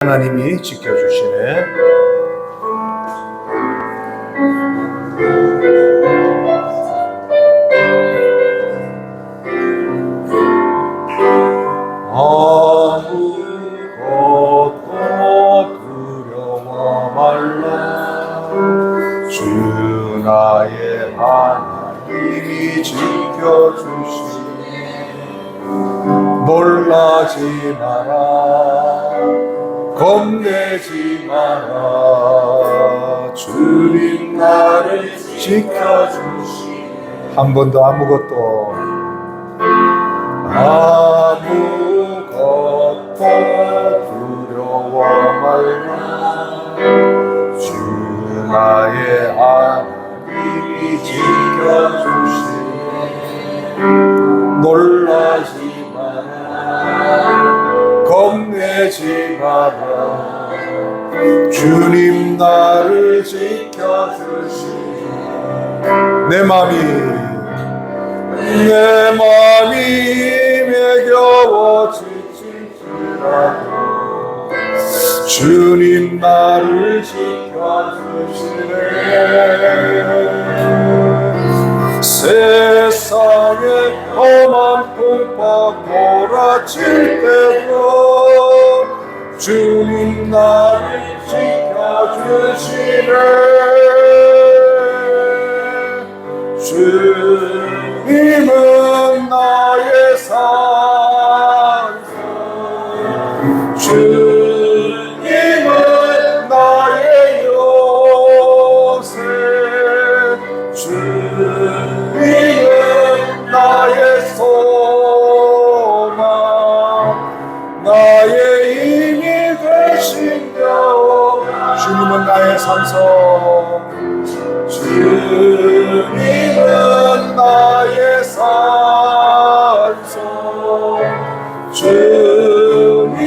하나님이 지켜주시네. 아무것도 두려워 말라. 주 나의 하나님이 지켜주시네. 놀라지 마라, 겁내지 마라. 주님 나를 지켜주시네. 한 번 더 아무것도 두려워 말라. 주 나의 하나님이 지켜주시네. 놀라지 마라, 겁내지 마라. 주님 나를 지켜주시네. 내 맘이 매겨워 지칠지라도 주님 나를 지켜주시네. 세상에 험한 풍파 몰아칠 때도 주님 나를 지켜주시네. 주님은 나의 산성, 주님은 나의 요새, 주님은 나의 소망, 나의 힘이 되신 여호와. 주님은 나의 산성, 주님은 나의 산성, 주님은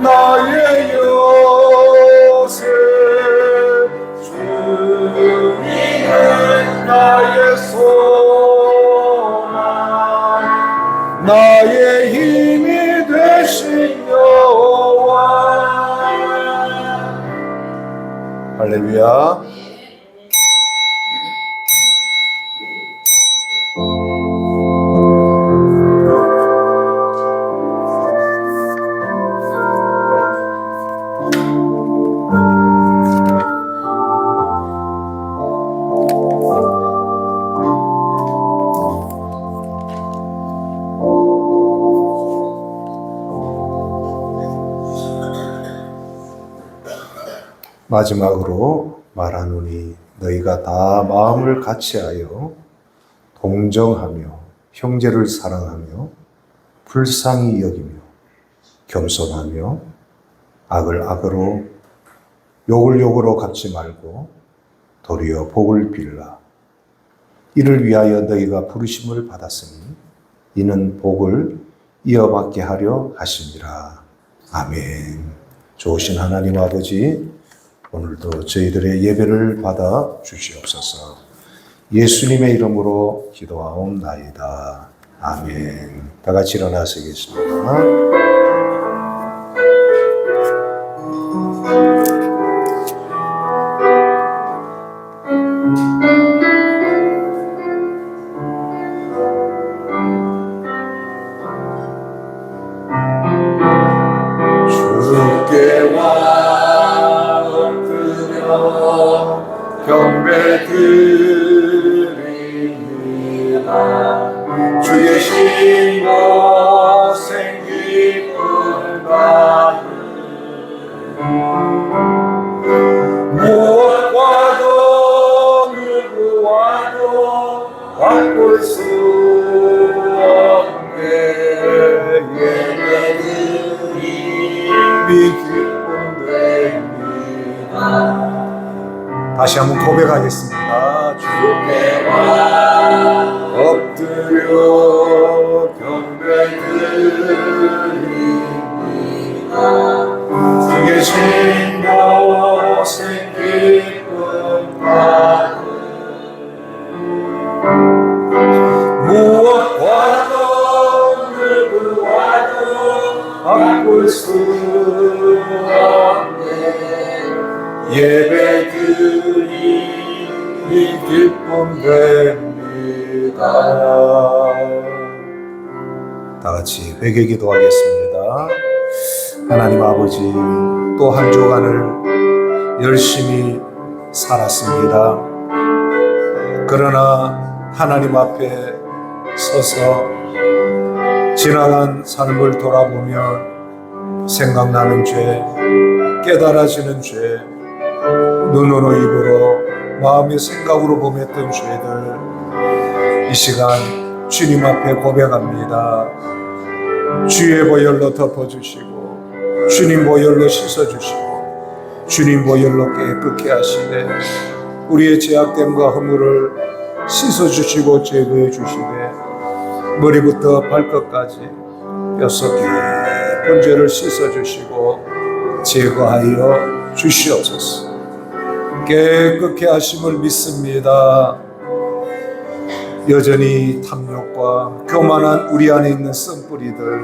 나의 요새, 주님은 나의 소망, 나의 힘이 되신 여호와. 할렐루야. 마지막으로 말하노니 너희가 다 마음을 같이하여 동정하며 형제를 사랑하며 불쌍히 여기며 겸손하며 악을 악으로 욕을 욕으로 갚지 말고 도리어 복을 빌라. 이를 위하여 너희가 부르심을 받았으니 이는 복을 이어받게 하려 하심이라. 아멘. 좋으신 하나님 아버지, 오늘도 저희들의 예배를 받아 주시옵소서. 예수님의 이름으로 기도하옵나이다. 아멘. 다 같이 일어나시겠습니다. 주께 경배드립니다. 주의 신고 생기쁜 가는 무엇과도 누구와도 바꿀 수 없네. 예배드림이 기쁨됩니다. 다시 한번 고백하겠습니다. 주께 엎드려 경배드립니다. 주의 신고 생기쁜 가는 무엇과도 누구와도 바꿀 수 예배드리니 기쁨 됩니다. 다 같이 회개 기도하겠습니다. 하나님 아버지, 또 한 주간을 열심히 살았습니다. 그러나 하나님 앞에 서서 지나간 삶을 돌아보면 생각나는 죄, 깨달아지는 죄, 눈으로 입으로 마음의 생각으로 범했던 죄들, 이 시간 주님 앞에 고백합니다. 주의 보혈로 덮어주시고 주님 보혈로 씻어주시고 주님 보혈로 깨끗게 하시되 우리의 죄악됨과 허물을 씻어주시고 제거해 주시되 머리부터 발끝까지 뼛속 깊은 죄를 씻어주시고 제거하여 주시옵소서. 깨끗게 하심을 믿습니다. 여전히 탐욕과 교만한 우리 안에 있는 씀뿌리들,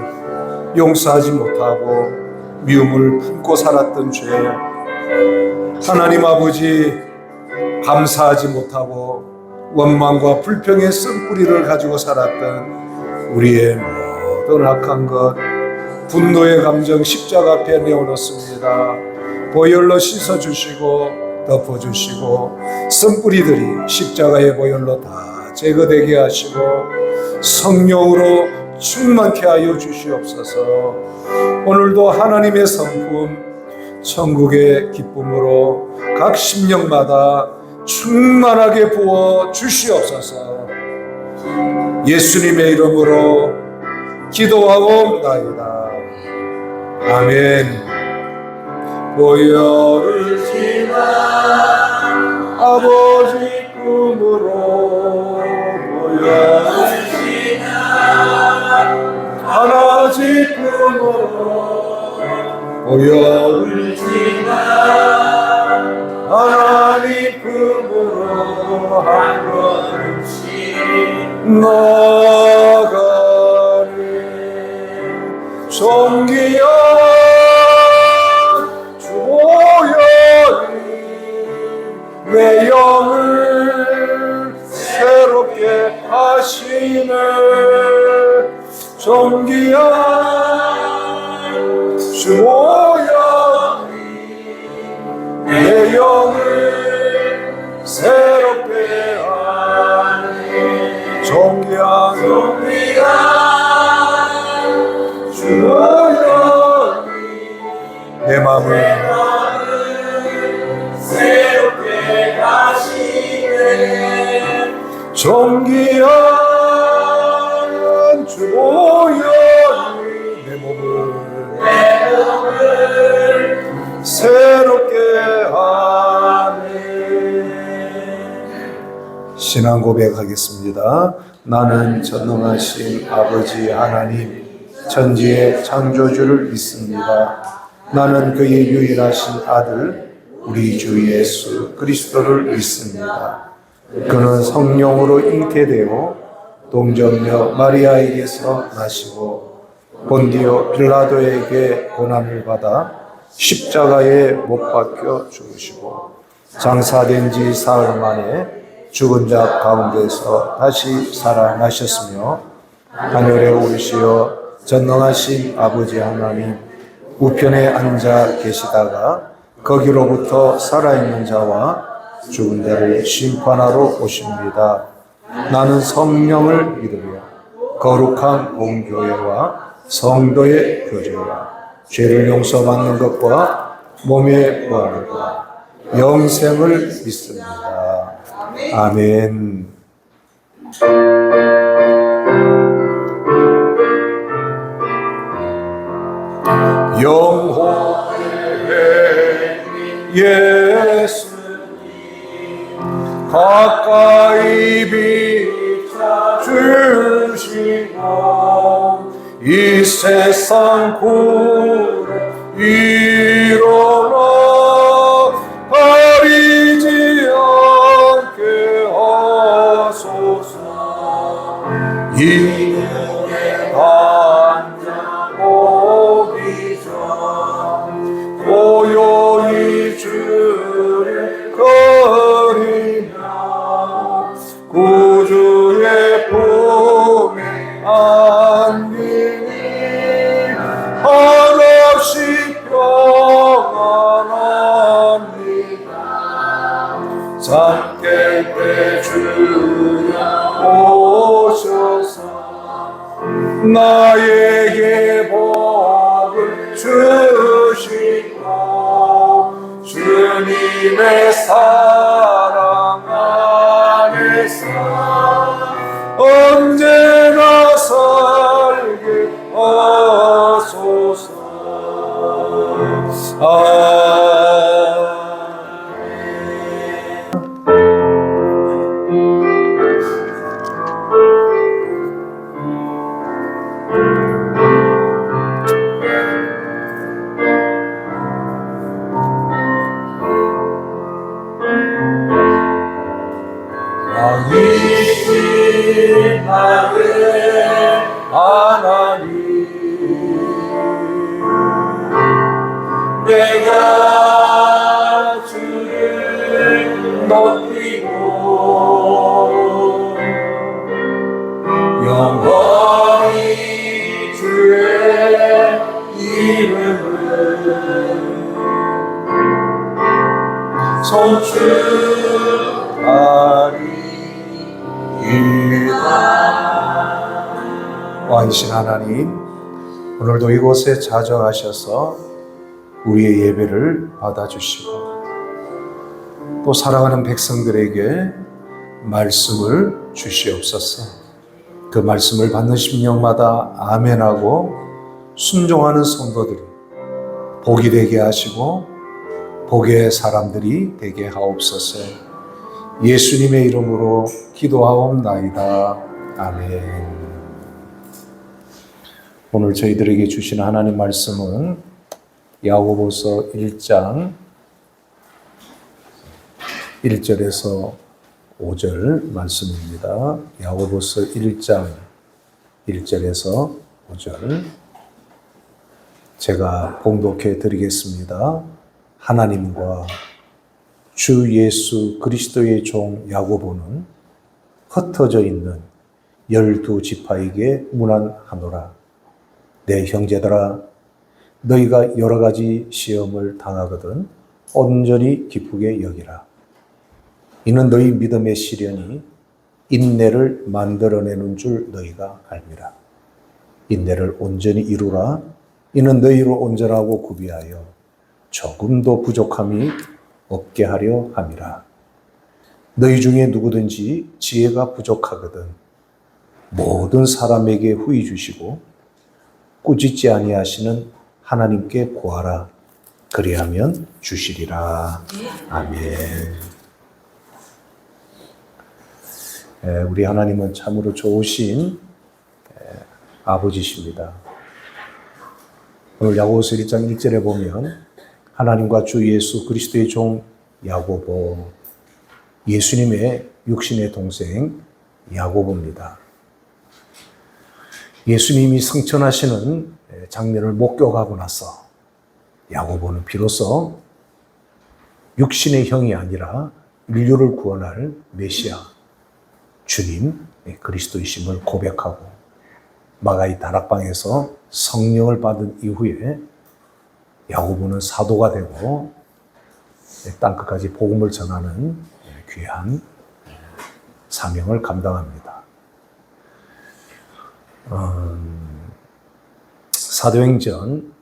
용서하지 못하고 미움을 품고 살았던 죄, 하나님 아버지 감사하지 못하고 원망과 불평의 씀뿌리를 가지고 살았던 우리의 모든 악한 것, 분노의 감정 십자가 앞에 내어놓습니다. 보혈로 씻어주시고 덮어주시고 씀뿌리들이 십자가의 보혈로 다 제거되게 하시고 성령으로 충만케 하여 주시옵소서. 오늘도 하나님의 성품, 천국의 기쁨으로 각 심령마다 충만하게 부어 주시옵소서. 예수님의 이름으로 기도하옵나이다. 아멘. 보혈을 지나 아버지 꿈으로 보혈을 지나 하나님 꿈으로 보혈을 지나 하나님 꿈으로 한 걸음씩 나가네. 존귀한 주 보혈이 내 영을 새롭게 하시네. 존귀한 주 보혈이 내 영을 새롭게 하네. 존귀한 주 보혈이 내 마음을 새롭게 하시네. 존귀한 주 보혈이 내 몸을 새롭게 하네. 신앙 고백하겠습니다. 나는 전능하신 아버지 하나님 천지의 창조주를 믿습니다. 나는 그의 유일하신 아들 우리 주 예수 그리스도를 믿습니다. 그는 성령으로 잉태되어 동정녀 마리아에게서 나시고 본디오 빌라도에게 고난을 받아 십자가에 못 박혀 죽으시고 장사된 지 사흘 만에 죽은 자 가운데서 다시 살아나셨으며 하늘에 오르시어 전능하신 아버지 하나님 우편에 앉아 계시다가 거기로부터 살아있는 자와 죽은 자를 심판하러 오십니다. 나는 성령을 믿으며 거룩한 공교회와 성도의 교제와 죄를 용서받는 것과 몸의 부활과 영생을 믿습니다. 아멘. 영혼의 예수님 가까이 비춰주시고 이 세상 구를 일어나 가리지 않게 하소서. 이 눈에 반짝오기 전 고요히 주 잠깰 때 주여 오셔서 나에게 복을 주시고 주님의 사랑 안에서 언제나 살게 하소서. 왕이신 나의 하나님, 내가 주를 높이고 영원히 주의 이름을 송축하리이다. 왕이신 하나님, 오늘도 이곳에 자정하셔서 우리의 예배를 받아주시고 또 사랑하는 백성들에게 말씀을 주시옵소서. 그 말씀을 받는 심령마다 아멘하고 순종하는 성도들이 복이 되게 하시고 복의 사람들이 되게 하옵소서. 예수님의 이름으로 기도하옵나이다. 아멘. 오늘 저희들에게 주신 하나님 말씀은 야고보서 1장 1절에서 5절 말씀입니다. 야고보서 1장 1절에서 5절 제가 봉독해 드리겠습니다. 하나님과 주 예수 그리스도의 종 야고보는 흩어져 있는 12지파에게 문안하노라. 내 형제들아, 너희가 여러 가지 시험을 당하거든 온전히 기쁘게 여기라. 이는 너희 믿음의 시련이 인내를 만들어내는 줄 너희가 알미라. 인내를 온전히 이루라. 이는 너희로 온전하고 구비하여 조금도 부족함이 없게 하려 함이라. 너희 중에 누구든지 지혜가 부족하거든 모든 사람에게 후히 주시고 꾸짖지 아니하시는 하나님께 구하라. 그리하면 주시리라. 아멘. 우리 하나님은 참으로 좋으신 아버지십니다. 오늘 야고보서 1장 1절에 보면 하나님과 주 예수 그리스도의 종 야고보, 예수님의 육신의 동생 야고보입니다. 예수님이 승천하시는 장면을 목격하고 나서 야고보는 비로소 육신의 형이 아니라 인류를 구원할 메시아 주님 그리스도이심을 고백하고 마가의 다락방에서 성령을 받은 이후에 야고보는 사도가 되고 땅끝까지 복음을 전하는 귀한 사명을 감당합니다. 사도행전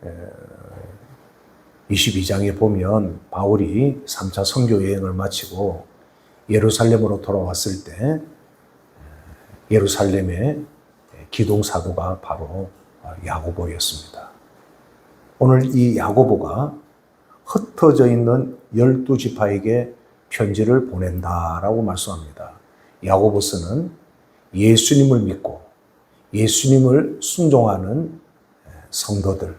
22장에 보면 바울이 3차 선교 여행을 마치고 예루살렘으로 돌아왔을 때 예루살렘의 기동사도가 바로 야고보였습니다. 오늘 이 야고보가 흩어져 있는 12지파에게 편지를 보낸다라고 말씀합니다. 야고보서는 예수님을 믿고 예수님을 순종하는 성도들,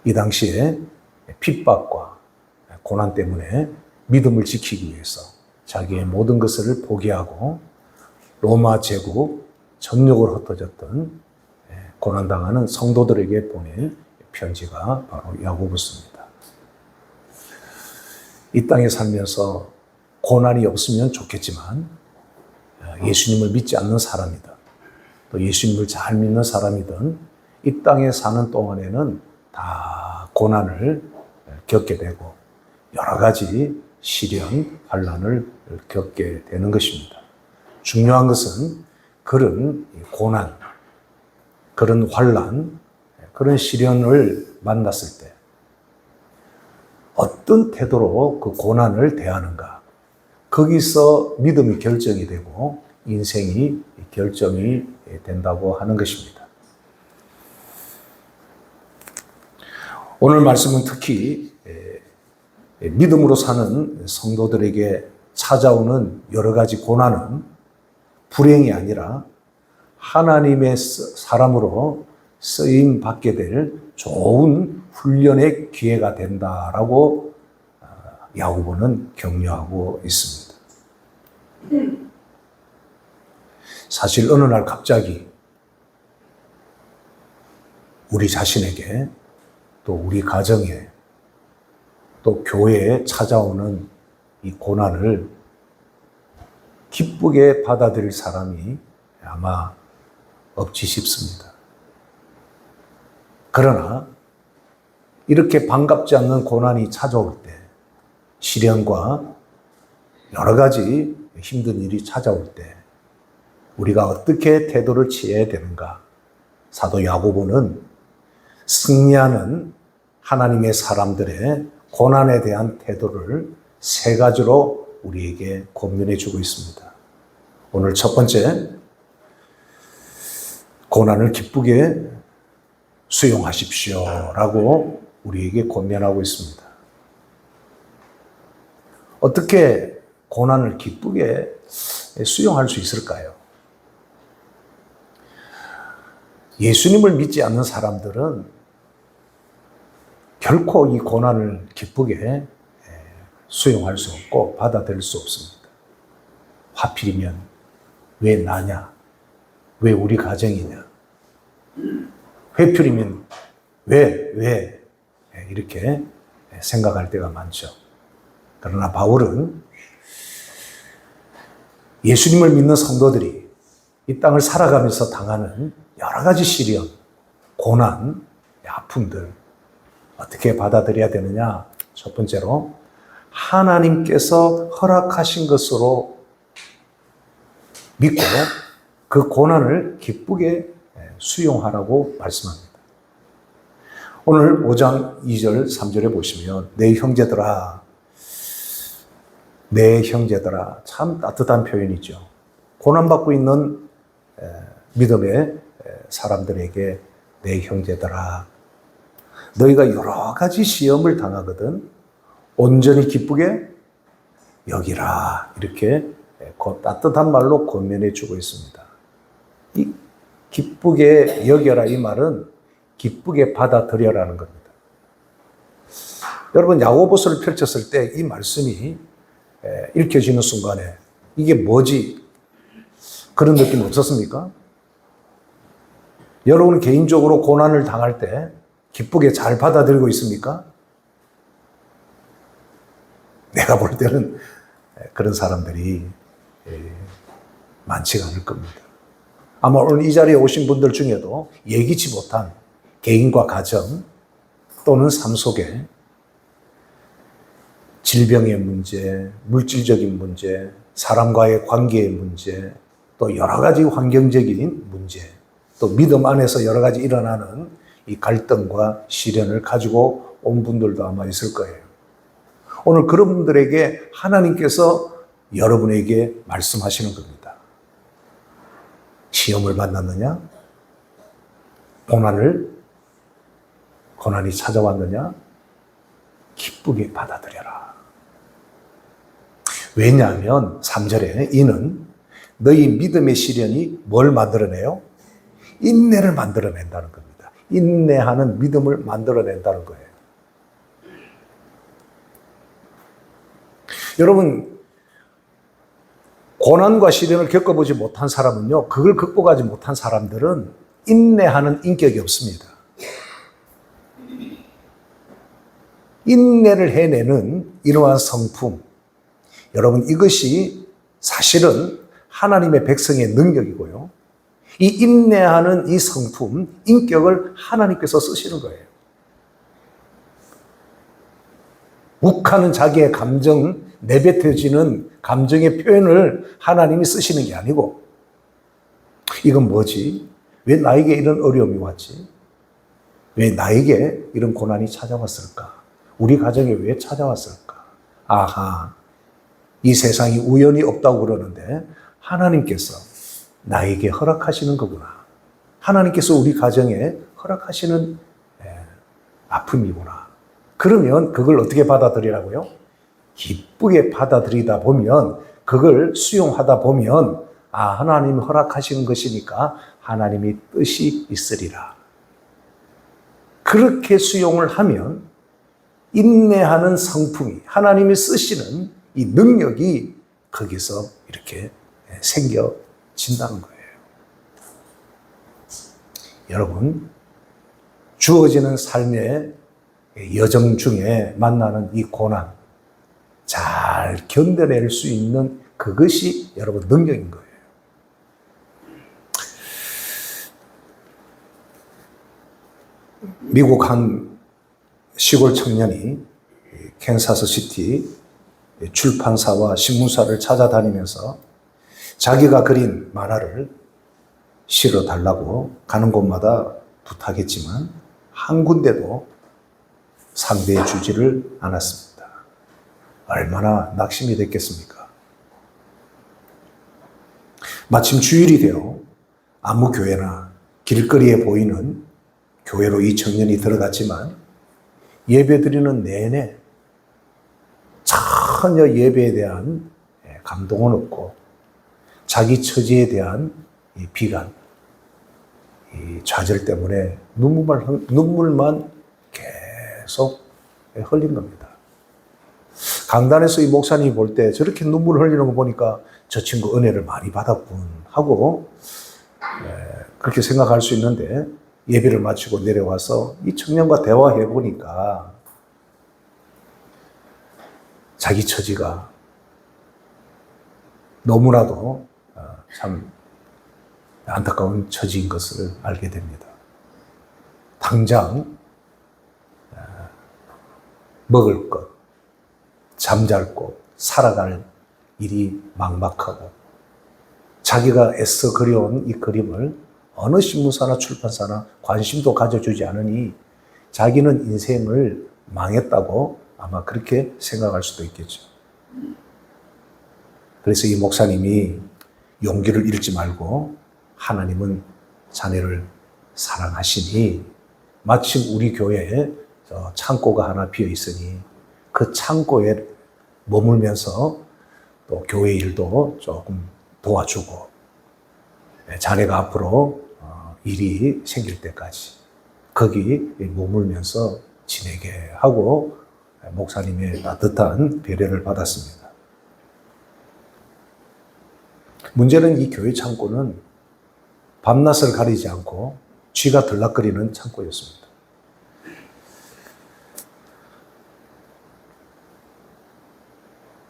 이 당시에 핍박과 고난 때문에 믿음을 지키기 위해서 자기의 모든 것을 포기하고 로마 제국 전역으로 흩어졌던 고난당하는 성도들에게 보낸 편지가 바로 야고보서입니다. 이 땅에 살면서 고난이 없으면 좋겠지만 예수님을 믿지 않는 사람이든 또 예수님을 잘 믿는 사람이든 이 땅에 사는 동안에는 다 고난을 겪게 되고 여러 가지 시련, 환난을 겪게 되는 것입니다. 중요한 것은 그런 고난, 그런 환난, 그런 시련을 만났을 때 어떤 태도로 그 고난을 대하는가, 거기서 믿음이 결정이 되고 인생이 결정이 된다고 하는 것입니다. 오늘 말씀은 특히 믿음으로 사는 성도들에게 찾아오는 여러 가지 고난은 불행이 아니라 하나님의 사람으로 쓰임 받게 될 좋은 훈련의 기회가 된다라고 야고보는 격려하고 있습니다. 사실 어느 날 갑자기 우리 자신에게 또 우리 가정에 또 교회에 찾아오는 이 고난을 기쁘게 받아들일 사람이 아마 없지 싶습니다. 그러나 이렇게 반갑지 않는 고난이 찾아올 때, 시련과 여러 가지 힘든 일이 찾아올 때 우리가 어떻게 태도를 취해야 되는가? 사도 야고보는 승리하는 하나님의 사람들의 고난에 대한 태도를 세 가지로 우리에게 권면해 주고 있습니다. 오늘 첫 번째, 고난을 기쁘게 수용하십시오라고 우리에게 권면하고 있습니다. 어떻게 고난을 기쁘게 수용할 수 있을까요? 예수님을 믿지 않는 사람들은 결코 이 고난을 기쁘게 수용할 수 없고 받아들일 수 없습니다. 하필이면 왜 나냐? 왜 우리 가정이냐? 회필이면 왜 이렇게 생각할 때가 많죠. 그러나 바울은 예수님을 믿는 성도들이 이 땅을 살아가면서 당하는 여러 가지 시련, 고난, 아픔들 어떻게 받아들여야 되느냐? 첫 번째로 하나님께서 허락하신 것으로 믿고 그 고난을 기쁘게 수용하라고 말씀합니다. 오늘 5장 2절 3절에 보시면 내 형제들아 참 따뜻한 표현이죠. 고난받고 있는 믿음의 사람들에게 내 형제들아, 너희가 여러 가지 시험을 당하거든 온전히 기쁘게 여기라, 이렇게 따뜻한 말로 권면해 주고 있습니다. 이 기쁘게 여겨라, 이 말은 기쁘게 받아들여라는 겁니다. 여러분, 야고보서를 펼쳤을 때 이 말씀이 읽혀지는 순간에 이게 뭐지? 그런 느낌 없었습니까? 여러분 개인적으로 고난을 당할 때 기쁘게 잘 받아들이고 있습니까? 내가 볼 때는 그런 사람들이 많지가 않을 겁니다. 아마 오늘 이 자리에 오신 분들 중에도 예기치 못한 개인과 가정 또는 삶 속에 질병의 문제, 물질적인 문제, 사람과의 관계의 문제, 또 여러 가지 환경적인 문제, 또 믿음 안에서 여러 가지 일어나는 이 갈등과 시련을 가지고 온 분들도 아마 있을 거예요. 오늘 그런 분들에게 하나님께서 여러분에게 말씀하시는 겁니다. 시험을 만났느냐? 고난이 찾아왔느냐? 기쁘게 받아들여라. 왜냐하면 3절에 이는 너희 믿음의 시련이 뭘 만들어내요? 인내를 만들어낸다는 겁니다. 인내하는 믿음을 만들어낸다는 거예요. 여러분, 고난과 시련을 겪어보지 못한 사람은요, 그걸 극복하지 못한 사람들은 인내하는 인격이 없습니다. 인내를 해내는 이러한 성품, 여러분, 이것이 사실은 하나님의 백성의 능력이고요. 이 인내하는 이 성품, 인격을 하나님께서 쓰시는 거예요. 욱하는 자기의 감정, 내뱉어지는 감정의 표현을 하나님이 쓰시는 게 아니고, 이건 뭐지? 왜 나에게 이런 어려움이 왔지? 왜 나에게 이런 고난이 찾아왔을까? 우리 가정에 왜 찾아왔을까? 아하, 이 세상이 우연히 없다고 그러는데 하나님께서 나에게 허락하시는 거구나. 하나님께서 우리 가정에 허락하시는 아픔이구나. 그러면 그걸 어떻게 받아들이라고요? 기쁘게 받아들이다 보면, 그걸 수용하다 보면, 아, 하나님이 허락하시는 것이니까 하나님이 뜻이 있으리라. 그렇게 수용을 하면 인내하는 성품이, 하나님이 쓰시는 이 능력이 거기서 이렇게 생겨진다는 거예요. 여러분, 주어지는 삶의 여정 중에 만나는 이 고난, 잘 견뎌낼 수 있는 그것이 여러분 능력인 거예요. 미국 한 시골 청년이 캔사스 시티 출판사와 신문사를 찾아다니면서 자기가 그린 만화를 실어달라고 가는 곳마다 부탁했지만 한 군데도 상대해 주지를 않았습니다. 얼마나 낙심이 됐겠습니까? 마침 주일이 되어 아무 교회나 길거리에 보이는 교회로 이 청년이 들어갔지만 예배드리는 내내 전혀 예배에 대한 감동은 없고 자기 처지에 대한 이 비관, 이 좌절 때문에 눈물만 계속 흘린 겁니다. 강단에서 이 목사님이 볼 때 저렇게 눈물 흘리는 거 보니까 저 친구 은혜를 많이 받았군 하고 그렇게 생각할 수 있는데, 예배를 마치고 내려와서 이 청년과 대화해 보니까 자기 처지가 너무나도 참 안타까운 처지인 것을 알게 됩니다. 당장 먹을 것, 잠잘 곳, 살아갈 일이 막막하고 자기가 애써 그려온 이 그림을 어느 신문사나 출판사나 관심도 가져주지 않으니 자기는 인생을 망했다고 아마 그렇게 생각할 수도 있겠죠. 그래서 이 목사님이 용기를 잃지 말고 하나님은 자네를 사랑하시니 마침 우리 교회에 창고가 하나 비어 있으니 그 창고에 머물면서 또 교회 일도 조금 도와주고 자네가 앞으로 일이 생길 때까지 거기 머물면서 지내게 하고 목사님의 따뜻한 배려를 받았습니다. 문제는 이 교회 창고는 밤낮을 가리지 않고 쥐가 들락거리는 창고였습니다.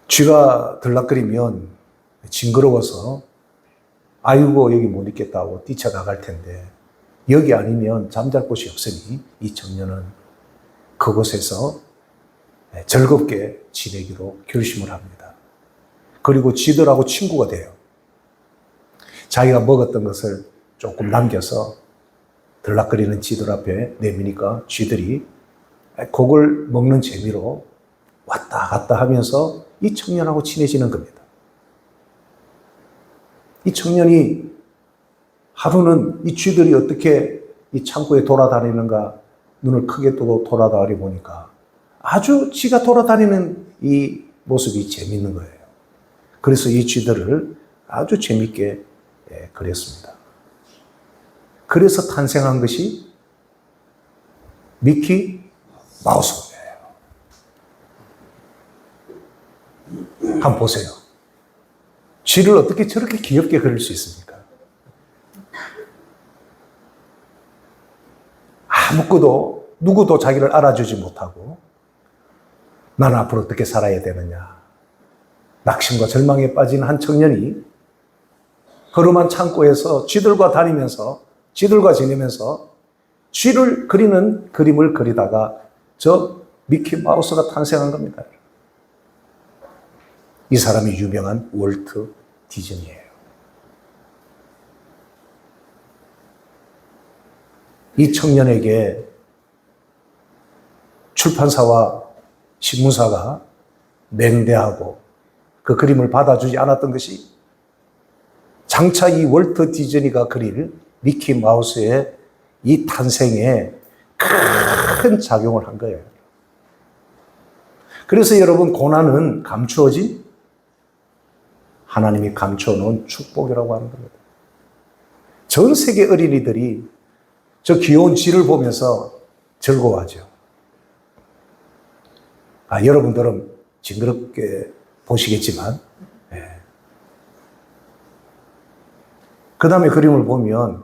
쥐가 들락거리면 징그러워서 아이고 여기 못 있겠다고 뛰쳐나갈 텐데, 여기 아니면 잠잘 곳이 없으니 이 청년은 그곳에서 즐겁게 지내기로 결심을 합니다. 그리고 쥐들하고 친구가 돼요. 자기가 먹었던 것을 조금 남겨서 들락거리는 쥐들 앞에 내미니까 쥐들이 그걸 먹는 재미로 왔다 갔다 하면서 이 청년하고 친해지는 겁니다. 이 청년이 하루는 이 쥐들이 어떻게 이 창고에 돌아다니는가 눈을 크게 뜨고 돌아다니 보니까 아주 쥐가 돌아다니는 이 모습이 재밌는 거예요. 그래서 이 쥐들을 아주 재밌게 그렸습니다. 그래서 탄생한 것이 미키 마우스예요. 한번 보세요. 쥐를 어떻게 저렇게 귀엽게 그릴 수 있습니까? 누구도 자기를 알아주지 못하고 나는 앞으로 어떻게 살아야 되느냐. 낙심과 절망에 빠진 한 청년이 허름한 창고에서 쥐들과 지내면서 쥐를 그리는 그림을 그리다가 저 미키 마우스가 탄생한 겁니다. 이 사람이 유명한 월트 디즈니예요. 이 청년에게 출판사와 신문사가 맹대하고 그 그림을 받아주지 않았던 것이 장차 이 월트 디즈니가 그릴 미키 마우스의 이 탄생에 큰 작용을 한 거예요. 그래서 여러분, 고난은 감추어진 하나님이 감춰놓은 축복이라고 하는 겁니다. 전 세계 어린이들이 저 귀여운 쥐를 보면서 즐거워하죠. 여러분들은 징그럽게 보시겠지만, 그 다음에 그림을 보면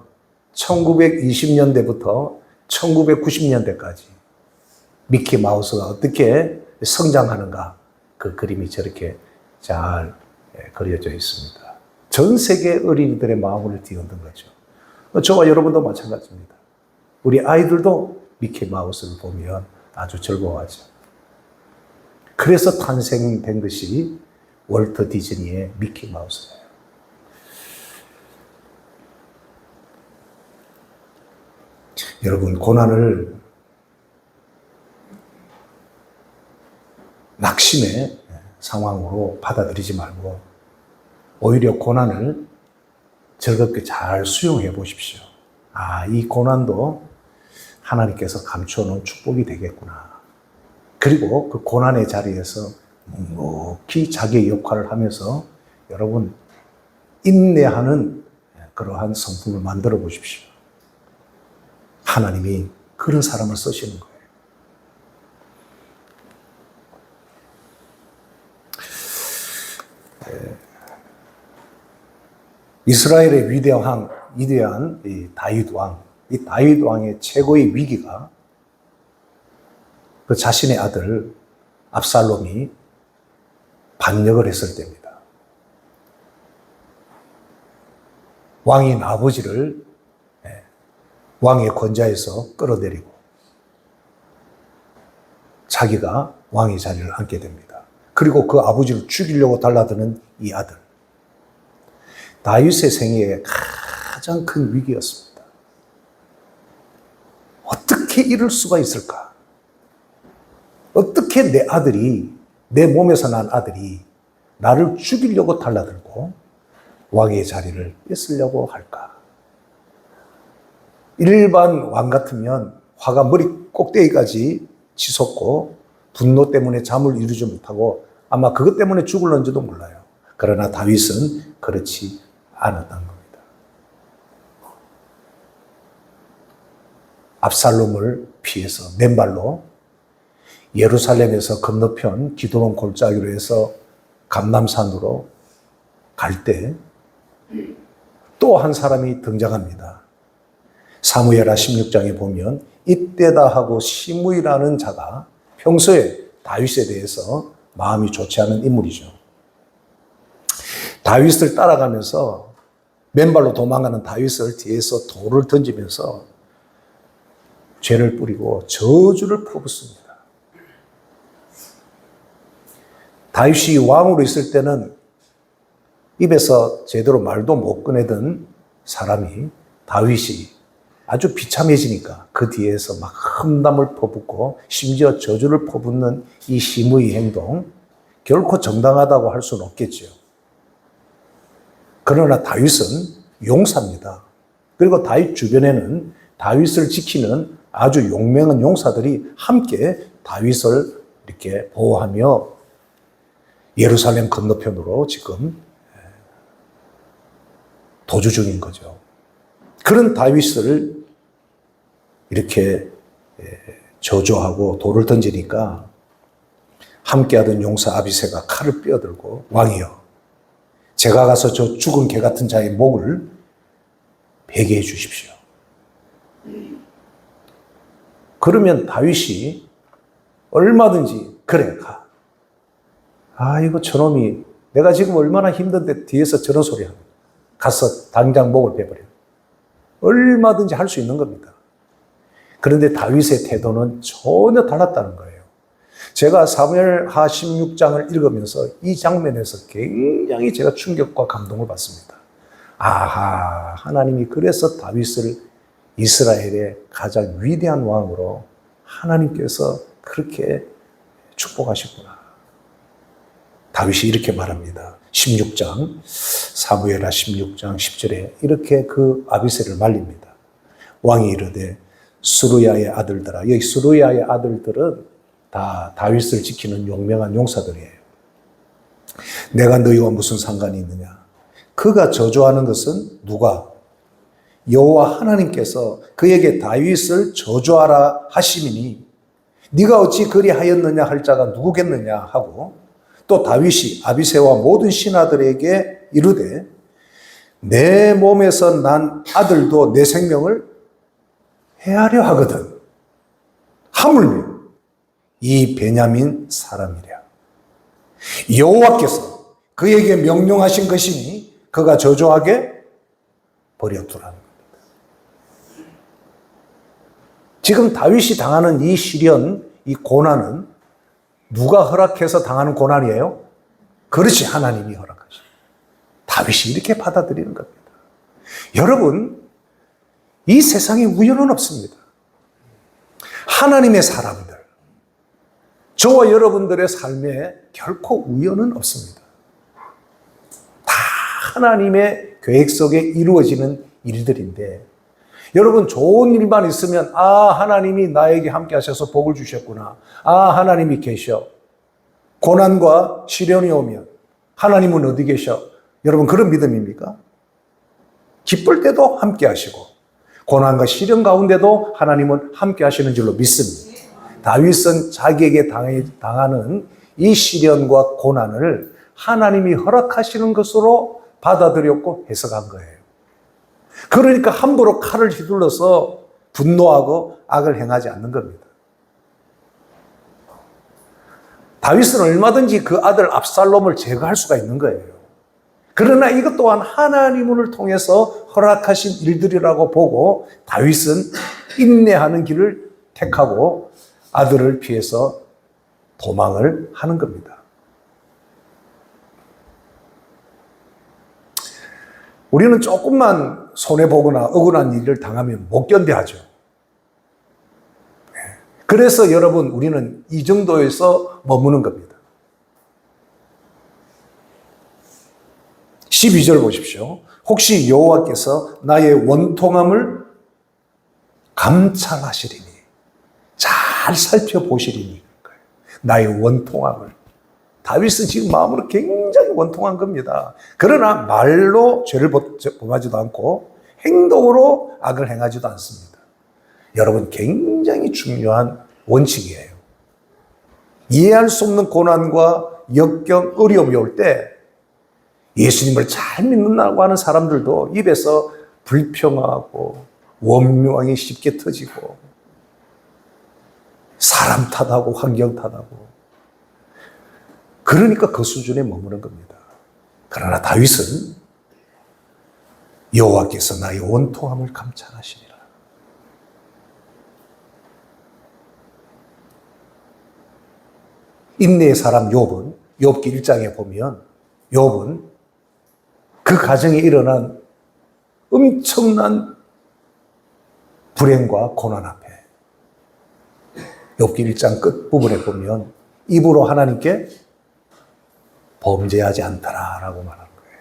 1920년대부터 1990년대까지 미키 마우스가 어떻게 성장하는가, 그 그림이 저렇게 잘 그려져 있습니다. 전 세계 어린이들의 마음을 뒤흔든 거죠. 저와 여러분도 마찬가지입니다. 우리 아이들도 미키 마우스를 보면 아주 즐거워하죠. 그래서 탄생된 것이 월트 디즈니의 미키 마우스예요. 여러분, 고난을 낙심의 상황으로 받아들이지 말고 오히려 고난을 즐겁게 잘 수용해 보십시오. 이 고난도 하나님께서 감춰놓은 축복이 되겠구나. 그리고 그 고난의 자리에서 묵묵히 자기의 역할을 하면서 여러분, 인내하는 그러한 성품을 만들어 보십시오. 하나님이 그런 사람을 쓰시는 거예요. 이스라엘의 위대한 이 다윗 왕, 이 다윗 왕의 최고의 위기가 그 자신의 아들 압살롬이 반역을 했을 때입니다. 왕인 아버지를 왕의 권좌에서 끌어내리고 자기가 왕의 자리를 앉게 됩니다. 그리고 그 아버지를 죽이려고 달라드는 이 아들. 다윗의 생애의 가장 큰 위기였습니다. 어떻게 이럴 수가 있을까? 어떻게 내 아들이, 내 몸에서 난 아들이 나를 죽이려고 달라들고 왕의 자리를 뺏으려고 할까? 일반 왕 같으면 화가 머리 꼭대기까지 치솟고 분노 때문에 잠을 이루지 못하고 아마 그것 때문에 죽을런지도 몰라요. 그러나 다윗은 그렇지 않았던 겁니다. 압살롬을 피해서 맨발로 예루살렘에서 건너편 기드론 골짜기로 해서 감람산으로 갈 때 또 한 사람이 등장합니다. 사무엘하 16장에 보면 이때다 하고 시므이라는 자가 평소에 다윗에 대해서 마음이 좋지 않은 인물이죠. 다윗을 따라가면서 맨발로 도망가는 다윗을 뒤에서 돌을 던지면서 죄를 뿌리고 저주를 퍼붓습니다. 다윗이 왕으로 있을 때는 입에서 제대로 말도 못 꺼내던 사람이 다윗이 아주 비참해지니까 그 뒤에서 막 험담을 퍼붓고 심지어 저주를 퍼붓는 이 시므의 행동, 결코 정당하다고 할 수는 없겠죠. 그러나 다윗은 용사입니다. 그리고 다윗 주변에는 다윗을 지키는 아주 용맹한 용사들이 함께 다윗을 이렇게 보호하며 예루살렘 건너편으로 지금 도주 중인 거죠. 그런 다윗을 이렇게 저주하고 돌을 던지니까 함께하던 용사 아비새가 칼을 빼어들고 왕이여, 제가 가서 저 죽은 개 같은 자의 목을 베게 해 주십시오. 그러면 다윗이 얼마든지 그래 가. 이거 저놈이 내가 지금 얼마나 힘든데 뒤에서 저런 소리 하는, 가서 당장 목을 베버려. 얼마든지 할 수 있는 겁니다. 그런데 다윗의 태도는 전혀 달랐다는 거예요. 제가 사무엘하 16장을 읽으면서 이 장면에서 굉장히 제가 충격과 감동을 받습니다. 아하, 하나님이 그래서 다윗을 이스라엘의 가장 위대한 왕으로 하나님께서 그렇게 축복하셨구나. 다윗이 이렇게 말합니다. 16장, 사무엘하 16장 10절에 이렇게 그 아비새를 말립니다. 왕이 이르되 스루야의 아들들아, 여기 스루야의 아들들은 다 다윗을 지키는 용맹한 용사들이에요. 내가 너희와 무슨 상관이 있느냐? 그가 저주하는 것은 누가? 여호와 하나님께서 그에게 다윗을 저주하라 하시니 네가 어찌 그리하였느냐 할 자가 누구겠느냐 하고, 또 다윗이 아비새와 모든 신하들에게 이르되 내 몸에서 난 아들도 내 생명을 해하려 하거든. 하물며 이 베냐민 사람이랴. 여호와께서 그에게 명령하신 것이니 그가 저주하게 버려두라는 겁니다. 지금 다윗이 당하는 이 시련, 이 고난은 누가 허락해서 당하는 고난이에요? 그렇지, 하나님이 허락하신. 다윗이 이렇게 받아들이는 겁니다. 여러분, 이 세상에 우연은 없습니다. 하나님의 사람들, 저와 여러분들의 삶에 결코 우연은 없습니다. 다 하나님의 계획 속에 이루어지는 일들인데, 여러분 좋은 일만 있으면 하나님이 나에게 함께 하셔서 복을 주셨구나. 하나님이 계셔. 고난과 시련이 오면 하나님은 어디 계셔? 여러분 그런 믿음입니까? 기쁠 때도 함께 하시고 고난과 시련 가운데도 하나님은 함께 하시는 줄로 믿습니다. 다윗은 자기에게 당하는 이 시련과 고난을 하나님이 허락하시는 것으로 받아들였고 해석한 거예요. 그러니까 함부로 칼을 휘둘러서 분노하고 악을 행하지 않는 겁니다. 다윗은 얼마든지 그 아들 압살롬을 제거할 수가 있는 거예요. 그러나 이것 또한 하나님을 통해서 허락하신 일들이라고 보고 다윗은 인내하는 길을 택하고 아들을 피해서 도망을 하는 겁니다. 우리는 조금만 손해보거나 억울한 일을 당하면 못 견뎌하죠. 그래서 여러분, 우리는 이 정도에서 머무는 겁니다. 12절 보십시오. 혹시 여호와께서 나의 원통함을 감찰하시리니, 잘 살펴보시리니, 나의 원통함을. 다윗은 지금 마음으로 굉장히 원통한 겁니다. 그러나 말로 죄를 범하지도 않고 행동으로 악을 행하지도 않습니다. 여러분, 굉장히 중요한 원칙이에요. 이해할 수 없는 고난과 역경, 어려움이 올 때 예수님을 잘 믿는다고 하는 사람들도 입에서 불평하고 원망이 쉽게 터지고 사람 탓하고 환경 탓하고, 그러니까 그 수준에 머무는 겁니다. 그러나 다윗은 여호와께서 나의 원통함을 감찰하시리라. 인내의 사람 욥은, 욥기 1장에 보면 욥은 그 가정에 일어난 엄청난 불행과 고난 앞에 욥기 1장 끝부분에 보면 입으로 하나님께 범죄하지 않더라라고 말하는 거예요.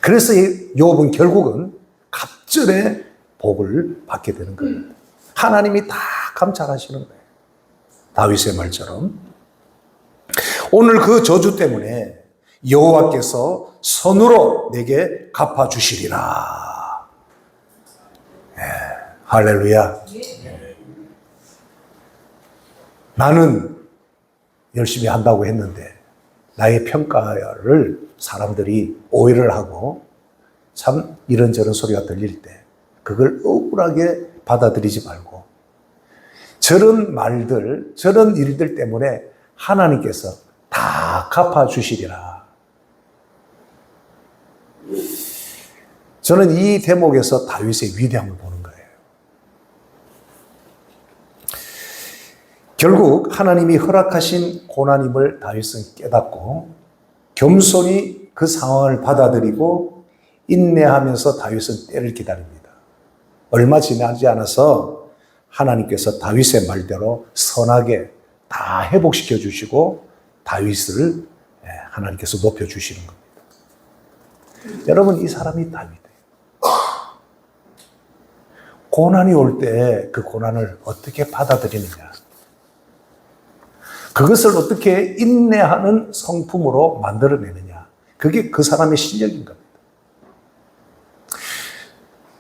그래서 욥은 결국은 갑절의 복을 받게 되는 겁니다. 하나님이 다 감찰하시는 거예요. 다윗의 말처럼 오늘 그 저주 때문에 여호와께서 선으로 내게 갚아주시리라. 할렐루야. 나는 열심히 한다고 했는데 나의 평가를 사람들이 오해를 하고 참 이런저런 소리가 들릴 때 그걸 억울하게 받아들이지 말고 저런 말들, 저런 일들 때문에 하나님께서 다 갚아주시리라. 저는 이 대목에서 다윗의 위대함을 보는 거예요. 결국 하나님이 허락하신 고난임을 다윗은 깨닫고 겸손히 그 상황을 받아들이고 인내하면서 다윗은 때를 기다립니다. 얼마 지나지 않아서 하나님께서 다윗의 말대로 선하게 다 회복시켜 주시고 다윗을 하나님께서 높여주시는 겁니다. 여러분, 이 사람이 다윗이에요. 고난이 올 때 그 고난을 어떻게 받아들이느냐, 그것을 어떻게 인내하는 성품으로 만들어내느냐, 그게 그 사람의 실력인 겁니다.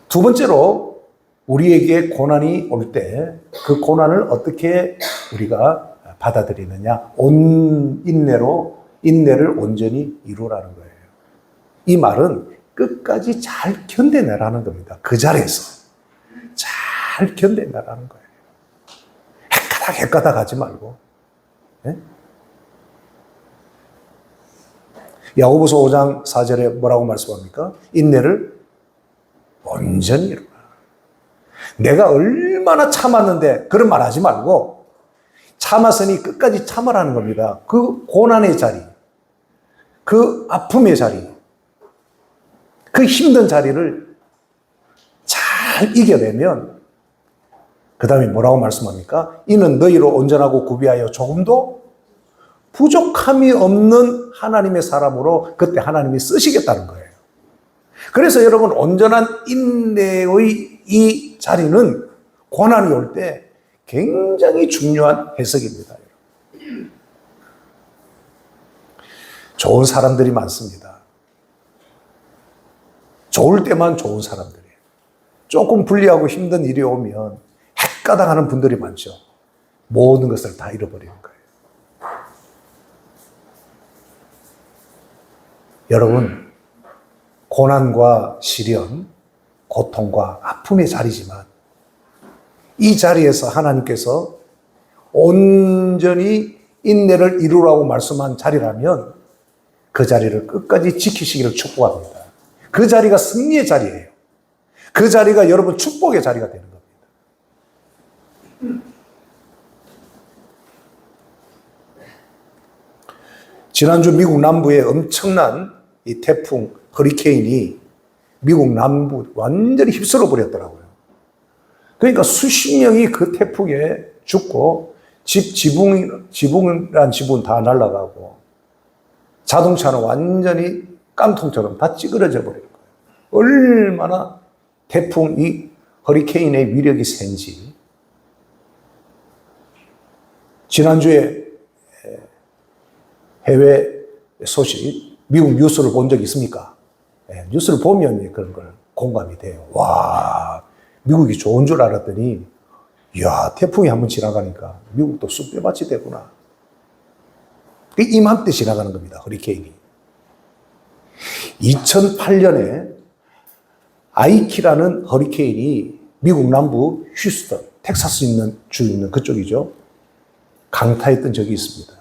두 번째로, 우리에게 고난이 올 때 그 고난을 어떻게 우리가 받아들이느냐, 인내를 온전히 이루라는 거예요. 이 말은 끝까지 잘 견뎌내라는 겁니다. 그 자리에서 잘 견뎌내라는 거예요. 헷가닥 하지 말고. 네? 야고보서 5장 4절에 뭐라고 말씀합니까? 인내를 온전히 이루라. 내가 얼마나 참았는데 그런 말 하지 말고 참았으니 끝까지 참으라는 겁니다. 그 고난의 자리, 그 아픔의 자리, 그 힘든 자리를 잘 이겨내면 그 다음에 뭐라고 말씀합니까? 이는 너희로 온전하고 구비하여 조금도 부족함이 없는 하나님의 사람으로 그때 하나님이 쓰시겠다는 거예요. 그래서 여러분, 온전한 인내의 이 자리는 고난이 올 때 굉장히 중요한 해석입니다. 좋은 사람들이 많습니다. 좋을 때만 좋은 사람들이에요. 조금 불리하고 힘든 일이 오면 헷가닥하는 분들이 많죠. 모든 것을 다 잃어버리는 거예요. 여러분, 고난과 시련, 고통과 아픔의 자리지만 이 자리에서 하나님께서 온전히 인내를 이루라고 말씀한 자리라면 그 자리를 끝까지 지키시기를 축복합니다. 그 자리가 승리의 자리예요. 그 자리가 여러분 축복의 자리가 되는 겁니다. 지난주 미국 남부에 엄청난 이 태풍, 허리케인이 미국 남부 완전히 휩쓸어 버렸더라고요. 그러니까 수십 명이 그 태풍에 죽고 지붕이란 지붕은 다 날아가고 자동차는 완전히 깡통처럼 다 찌그러져 버린 거예요. 얼마나 이 허리케인의 위력이 센지. 지난주에 해외 소식, 미국 뉴스를 본 적 있습니까? 뉴스를 보면 그런 걸 공감이 돼요. 와, 미국이 좋은 줄 알았더니, 이야, 태풍이 한번 지나가니까 미국도 쑥대밭이 되구나. 이맘때 지나가는 겁니다, 허리케인이. 2008년에 아이키라는 허리케인이 미국 남부 휴스턴, 텍사스 주 있는 그쪽이죠. 강타했던 적이 있습니다.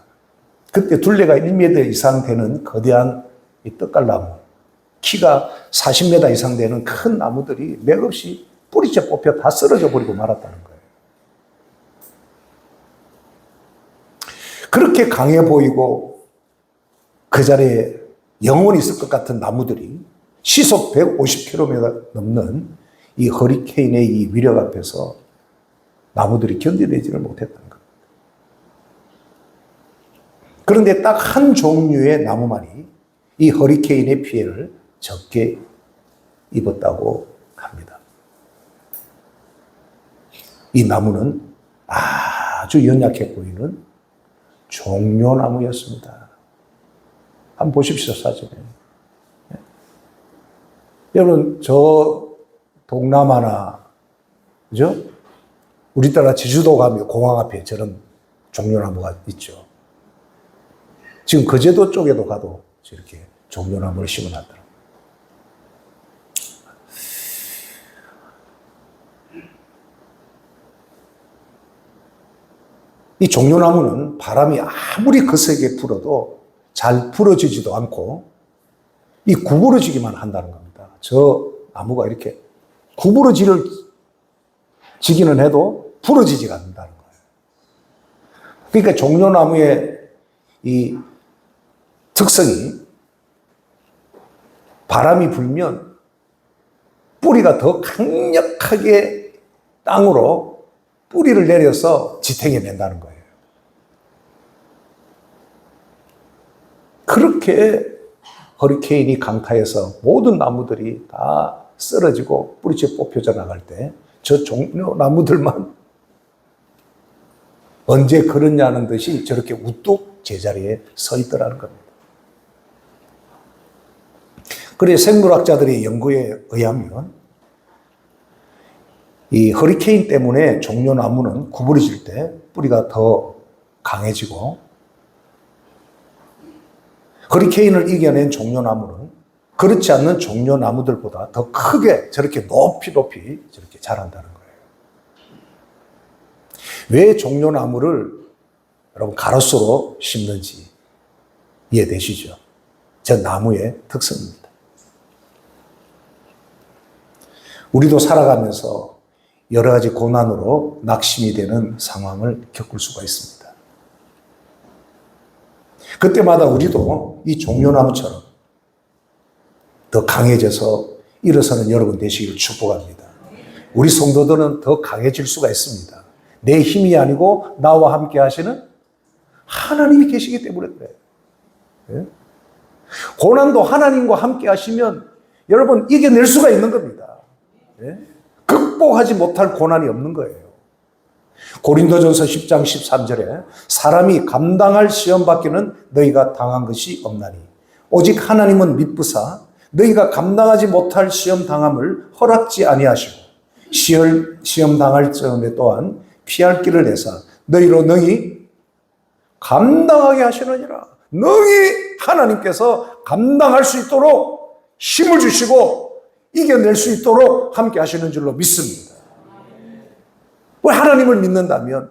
그때 둘레가 1m 이상 되는 거대한 이 떡갈나무, 키가 40m 이상 되는 큰 나무들이 맥없이 뿌리째 뽑혀 다 쓰러져 버리고 말았다는 거예요. 그렇게 강해 보이고 그 자리에 영원히 있을 것 같은 나무들이 시속 150km 넘는 이 허리케인의 이 위력 앞에서 나무들이 견뎌내지를 못했다는 겁니다. 그런데 딱 한 종류의 나무만이 이 허리케인의 피해를 적게 입었다고 합니다. 이 나무는 아주 연약해 보이는 종려나무였습니다. 한번 보십시오, 사진에. 여러분, 저 동남아나, 그죠? 우리나라 제주도 가면 공항 앞에 저런 종려나무가 있죠. 지금 거제도 쪽에도 가도 이렇게 종려나무를 심어놨더라고요. 이 종려나무는 바람이 아무리 거세게 불어도 잘 부러지지도 않고 이 구부러지기만 한다는 겁니다. 저 나무가 이렇게 구부러지기는 해도 부러지지가 않는다는 거예요. 그러니까 종려나무의 이 특성이 바람이 불면 뿌리가 더 강력하게 땅으로 뿌리를 내려서 지탱해 낸다는 거예요. 그렇게 허리케인이 강타해서 모든 나무들이 다 쓰러지고 뿌리째 뽑혀져 나갈 때 저 종려나무들만 언제 그러냐는 듯이 저렇게 우뚝 제자리에 서 있더라는 겁니다. 그래서 생물학자들의 연구에 의하면 이 허리케인 때문에 종려나무는 구부러질 때 뿌리가 더 강해지고, 허리케인을 이겨낸 종려나무는 그렇지 않는 종려나무들보다 더 크게 저렇게 높이 저렇게 자란다는 거예요. 왜 종려나무를 여러분 가로수로 심는지 이해되시죠? 저 나무의 특성입니다. 우리도 살아가면서 여러 가지 고난으로 낙심이 되는 상황을 겪을 수가 있습니다. 그때마다 우리도 이 종려나무처럼 더 강해져서 일어서는 여러분 되시기를 축복합니다. 우리 성도들은 더 강해질 수가 있습니다. 내 힘이 아니고 나와 함께 하시는 하나님이 계시기 때문에 그래요. 예? 고난도 하나님과 함께 하시면 여러분 이겨낼 수가 있는 겁니다. 예? 극복하지 못할 고난이 없는 거예요. 고린도전서 10장 13절에 사람이 감당할 시험 밖에는 너희가 당한 것이 없나니 오직 하나님은 미쁘사 너희가 감당하지 못할 시험 당함을 허락지 아니하시고 시험 당할 즈음에 또한 피할 길을 내사 너희로 능히 감당하게 하시느니라. 능히 하나님께서 감당할 수 있도록 힘을 주시고 이겨낼 수 있도록 함께 하시는 줄로 믿습니다. 왜 하나님을 믿는다면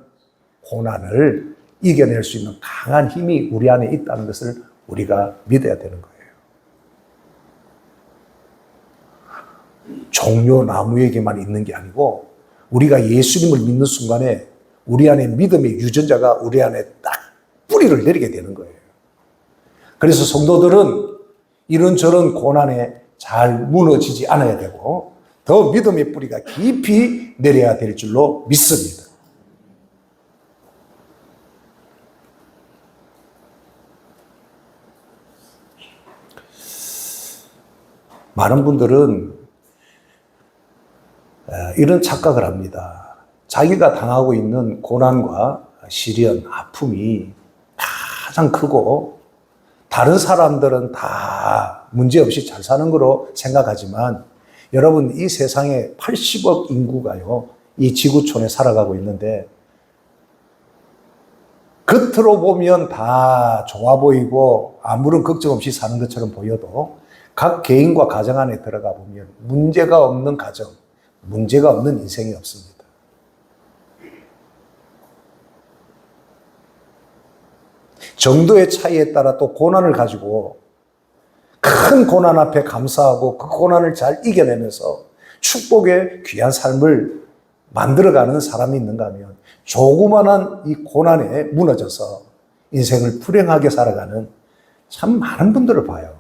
고난을 이겨낼 수 있는 강한 힘이 우리 안에 있다는 것을 우리가 믿어야 되는 거예요. 종려나무에게만 있는 게 아니고 우리가 예수님을 믿는 순간에 우리 안에 믿음의 유전자가 우리 안에 딱 뿌리를 내리게 되는 거예요. 그래서 성도들은 이런저런 고난에 잘 무너지지 않아야 되고 더 믿음의 뿌리가 깊이 내려야 될 줄로 믿습니다. 많은 분들은 이런 착각을 합니다. 자기가 당하고 있는 고난과 시련, 아픔이 가장 크고 다른 사람들은 다 문제없이 잘 사는 거로 생각하지만 여러분 이 세상에 80억 인구가요 이 지구촌에 살아가고 있는데 겉으로 보면 다 좋아 보이고 아무런 걱정 없이 사는 것처럼 보여도 각 개인과 가정 안에 들어가 보면 문제가 없는 가정, 문제가 없는 인생이 없습니다. 정도의 차이에 따라 또 고난을 가지고 큰 고난 앞에 감사하고 그 고난을 잘 이겨내면서 축복의 귀한 삶을 만들어가는 사람이 있는가 하면 조그만한 이 고난에 무너져서 인생을 불행하게 살아가는 참 많은 분들을 봐요.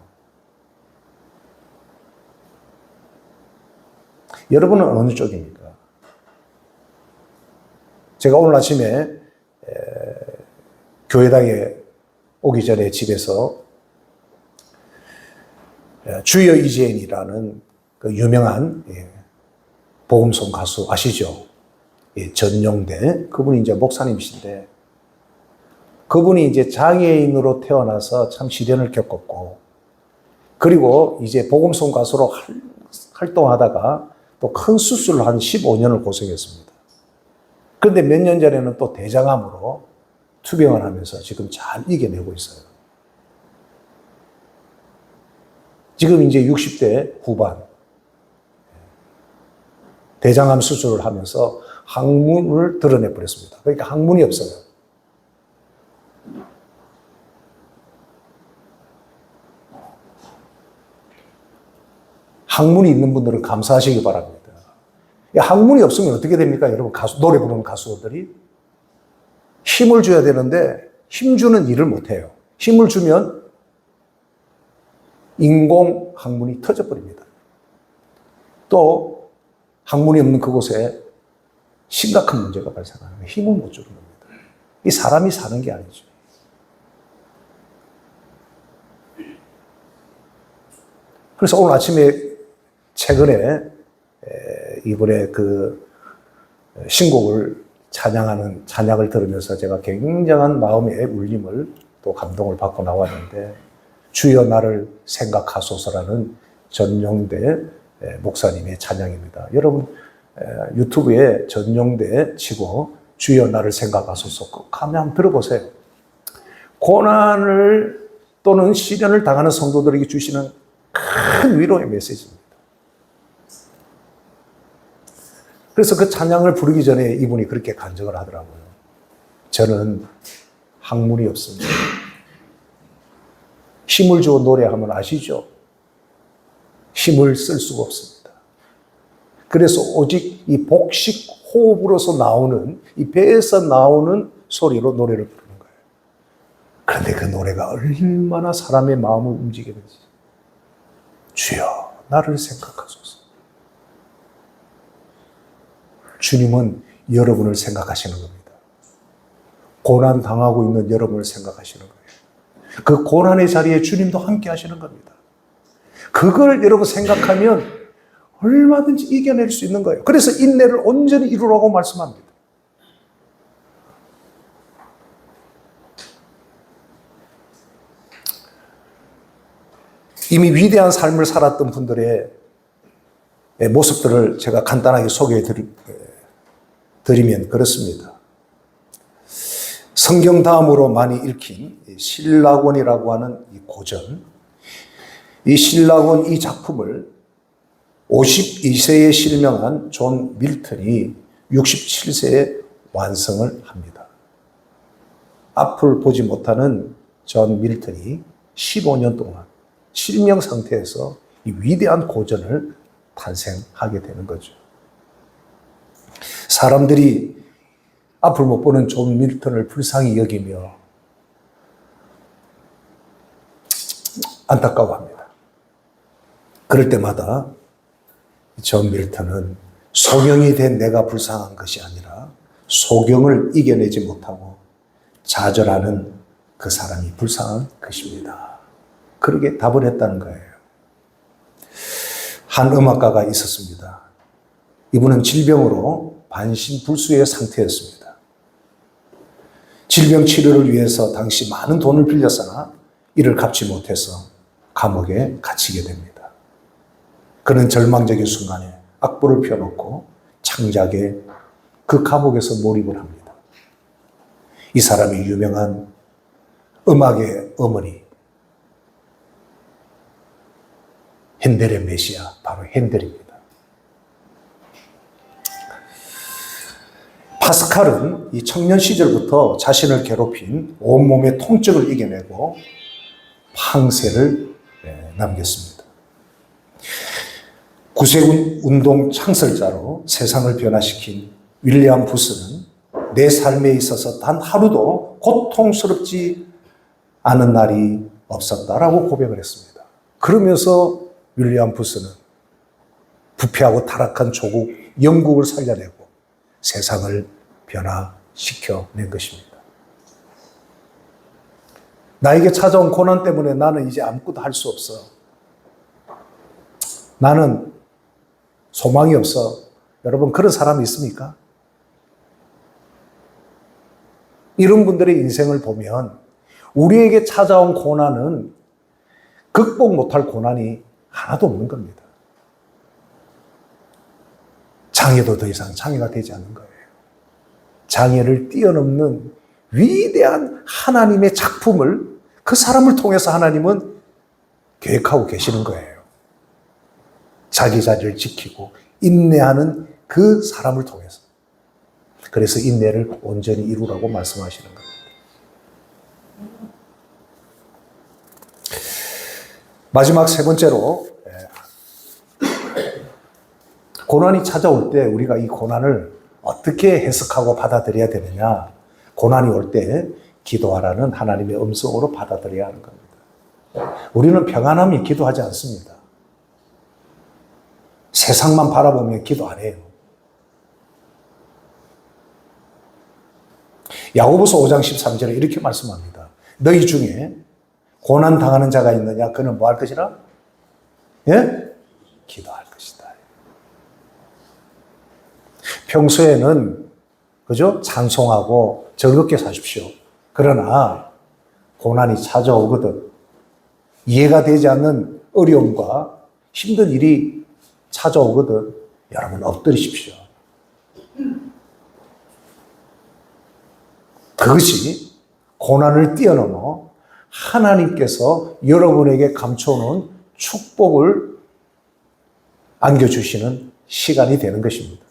여러분은 어느 쪽입니까? 제가 오늘 아침에 교회당에 오기 전에 집에서 주여 이재인이라는 그 유명한 복음송 가수 아시죠? 전용대 그분이 이제 목사님이신데 그분이 이제 장애인으로 태어나서 참 시련을 겪었고 그리고 이제 복음송 가수로 활동하다가 또 큰 수술을 한 15년을 고생했습니다. 그런데 몇 년 전에는 또 대장암으로 투병을 하면서 지금 잘 이겨내고 있어요. 지금 이제 60대 후반 대장암 수술을 하면서 항문을 드러내버렸습니다. 그러니까 항문이 없어요. 항문이 있는 분들은 감사하시기 바랍니다. 항문이 없으면 어떻게 됩니까? 여러분 노래 부르는 가수들이 힘을 줘야 되는데 힘 주는 일을 못해요. 힘을 주면 인공 항문이 터져버립니다. 또 항문이 없는 그곳에 심각한 문제가 발생하는 거예요. 힘을 못 주는 겁니다. 이 사람이 사는 게 아니죠. 그래서 오늘 아침에 최근에 이번에 그 신곡을 찬양하는 찬양을 들으면서 제가 굉장한 마음의 울림을 또 감동을 받고 나왔는데, 주여 나를 생각하소서라는 전용대 목사님의 찬양입니다. 여러분 유튜브에 전용대 치고 주여 나를 생각하소서 꼭 한번 들어보세요. 고난을 또는 시련을 당하는 성도들에게 주시는 큰 위로의 메시지입니다. 그래서 그 찬양을 부르기 전에 이분이 그렇게 간증을 하더라고요. 저는 학문이 없습니다. 힘을 주어 노래하면 아시죠? 힘을 쓸 수가 없습니다. 그래서 오직 이 복식 호흡으로서 나오는, 이 배에서 나오는 소리로 노래를 부르는 거예요. 그런데 그 노래가 얼마나 사람의 마음을 움직이게 되지. 주여 나를 생각하소서. 주님은 여러분을 생각하시는 겁니다. 고난 당하고 있는 여러분을 생각하시는 거예요. 그 고난의 자리에 주님도 함께 하시는 겁니다. 그걸 여러분 생각하면 얼마든지 이겨낼 수 있는 거예요. 그래서 인내를 온전히 이루라고 말씀합니다. 이미 위대한 삶을 살았던 분들의 모습들을 제가 간단하게 소개해 드리면 그렇습니다. 성경 다음으로 많이 읽힌 신라곤이라고 하는 이 고전, 이 신라곤 이 작품을 52세에 실명한 존 밀턴이 67세에 완성을 합니다. 앞을 보지 못하는 존 밀턴이 15년 동안 실명 상태에서 이 위대한 고전을 탄생하게 되는 거죠. 사람들이 앞을 못 보는 존 밀턴을 불쌍히 여기며 안타까워합니다. 그럴 때마다 존 밀턴은 소경이 된 내가 불쌍한 것이 아니라 소경을 이겨내지 못하고 좌절하는 그 사람이 불쌍한 것입니다. 그렇게 답을 했다는 거예요. 한 음악가가 있었습니다. 이분은 질병으로 반신불수의 상태였습니다. 질병 치료를 위해서 당시 많은 돈을 빌렸으나 이를 갚지 못해서 감옥에 갇히게 됩니다. 그는 절망적인 순간에 악보를 펴놓고 창작에 그 감옥에서 몰입을 합니다. 이 사람이 유명한 음악의 어머니 핸델의 메시아, 바로 핸델입니다. 파스칼은 이 청년 시절부터 자신을 괴롭힌 온몸의 통증을 이겨내고 판세를 남겼습니다. 구세운동 창설자로 세상을 변화시킨 윌리엄 부스는 내 삶에 있어서 단 하루도 고통스럽지 않은 날이 없었다라고 고백을 했습니다. 그러면서 윌리엄 부스는 부패하고 타락한 조국 영국을 살려내고 세상을 변화시켜낸 것입니다. 나에게 찾아온 고난 때문에 나는 이제 아무것도 할 수 없어. 나는 소망이 없어. 여러분 그런 사람이 있습니까? 이런 분들의 인생을 보면 우리에게 찾아온 고난은 극복 못할 고난이 하나도 없는 겁니다. 장애도 더 이상 장애가 되지 않는 거예요. 장애를 뛰어넘는 위대한 하나님의 작품을 그 사람을 통해서 하나님은 계획하고 계시는 거예요. 자기 자리를 지키고 인내하는 그 사람을 통해서. 그래서 인내를 온전히 이루라고 말씀하시는 겁니다. 마지막 세 번째로 고난이 찾아올 때 우리가 이 고난을 어떻게 해석하고 받아들여야 되느냐. 고난이 올 때 기도하라는 하나님의 음성으로 받아들여야 하는 겁니다. 우리는 평안함이 기도하지 않습니다. 세상만 바라보면 기도 안 해요. 야고보서 5장 13절에 이렇게 말씀합니다. 너희 중에 고난 당하는 자가 있느냐? 그는 뭐 할 것이라? 예? 기도할 것이다. 평소에는 그죠? 찬송하고 즐겁게 사십시오. 그러나 고난이 찾아오거든. 이해가 되지 않는 어려움과 힘든 일이 찾아오거든. 여러분 엎드리십시오. 그것이 고난을 뛰어넘어 하나님께서 여러분에게 감춰놓은 축복을 안겨주시는 시간이 되는 것입니다.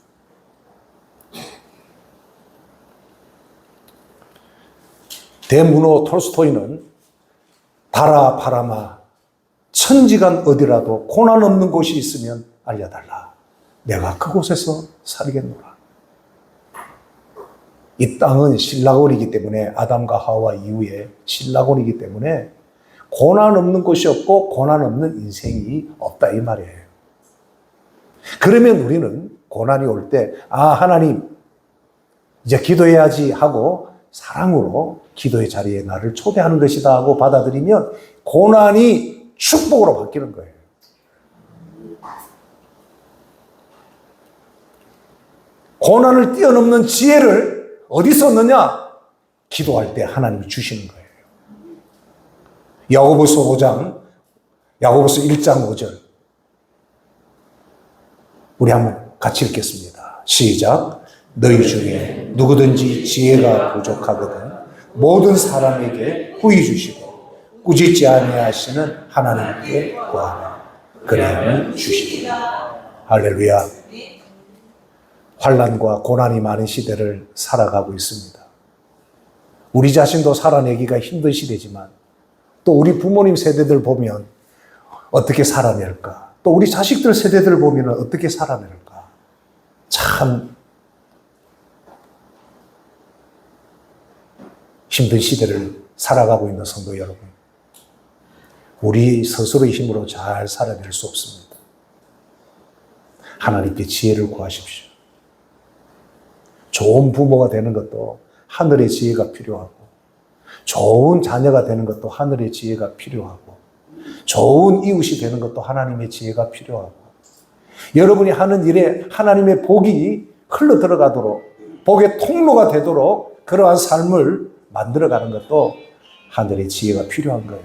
대문호 톨스토이는 달아 바람아 천지간 어디라도 고난 없는 곳이 있으면 알려달라. 내가 그곳에서 살겠노라. 이 땅은 신라곤이기 때문에 아담과 하와 이후에 신라곤이기 때문에 고난 없는 곳이 없고 고난 없는 인생이 없다 이 말이에요. 그러면 우리는 고난이 올 때 하나님 이제 기도해야지 하고 사랑으로 기도의 자리에 나를 초대하는 것이다 하고 받아들이면 고난이 축복으로 바뀌는 거예요. 고난을 뛰어넘는 지혜를 어디서 얻느냐? 기도할 때 하나님이 주시는 거예요. 야고보서 1장 5절. 우리 한번 같이 읽겠습니다. 시작. 너희 중에 누구든지 지혜가 부족하거든 모든 사람에게 후히 주시고 꾸짖지 아니하시는 하나님께 구하라. 그러면 주시리라. 할렐루야. 환난과 고난이 많은 시대를 살아가고 있습니다. 우리 자신도 살아내기가 힘든 시대지만 또 우리 부모님 세대들 보면 어떻게 살아낼까? 또 우리 자식들 세대들 보면 어떻게 살아낼까? 참 힘든 시대를 살아가고 있는 성도 여러분, 우리 스스로의 힘으로 잘 살아낼 수 없습니다. 하나님께 지혜를 구하십시오. 좋은 부모가 되는 것도 하늘의 지혜가 필요하고, 좋은 자녀가 되는 것도 하늘의 지혜가 필요하고, 좋은 이웃이 되는 것도 하나님의 지혜가 필요하고, 여러분이 하는 일에 하나님의 복이 흘러 들어가도록, 복의 통로가 되도록 그러한 삶을 만들어가는 것도 하늘의 지혜가 필요한 거예요.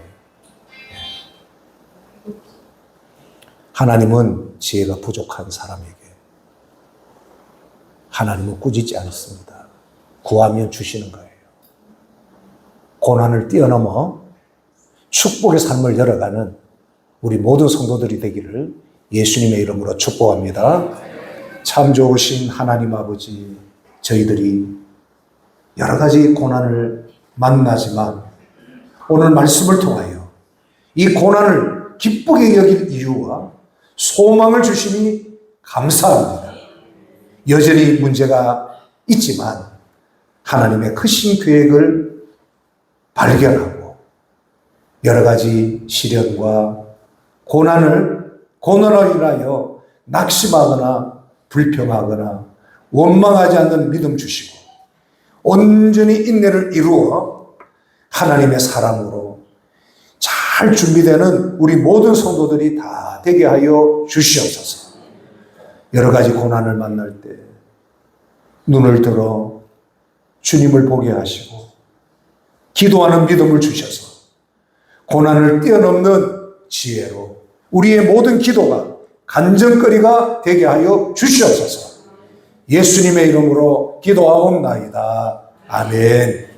하나님은 지혜가 부족한 사람에게 하나님은 꾸짖지 않습니다. 구하면 주시는 거예요. 고난을 뛰어넘어 축복의 삶을 열어가는 우리 모든 성도들이 되기를 예수님의 이름으로 축복합니다. 참 좋으신 하나님 아버지, 저희들이 여러 가지 고난을 만나지만 오늘 말씀을 통하여 이 고난을 기쁘게 여길 이유와 소망을 주시니 감사합니다. 여전히 문제가 있지만 하나님의 크신 계획을 발견하고 여러 가지 시련과 고난으로 인하여 낙심하거나 불평하거나 원망하지 않는 믿음 주시고 온전히 인내를 이루어 하나님의 사랑으로 잘 준비되는 우리 모든 성도들이 다 되게 하여 주시옵소서. 여러 가지 고난을 만날 때 눈을 들어 주님을 보게 하시고 기도하는 믿음을 주셔서 고난을 뛰어넘는 지혜로 우리의 모든 기도가 간증거리가 되게 하여 주시옵소서. 예수님의 이름으로 기도하옵나이다. 아멘.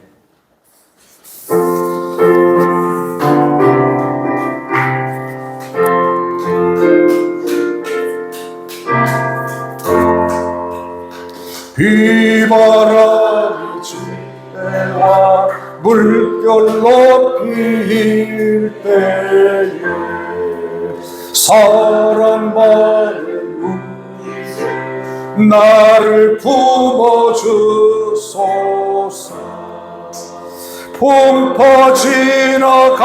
비바람이 지대와 물결로 필 때에 사랑받는 나를 품어주소서. 흠퍼 지나가도록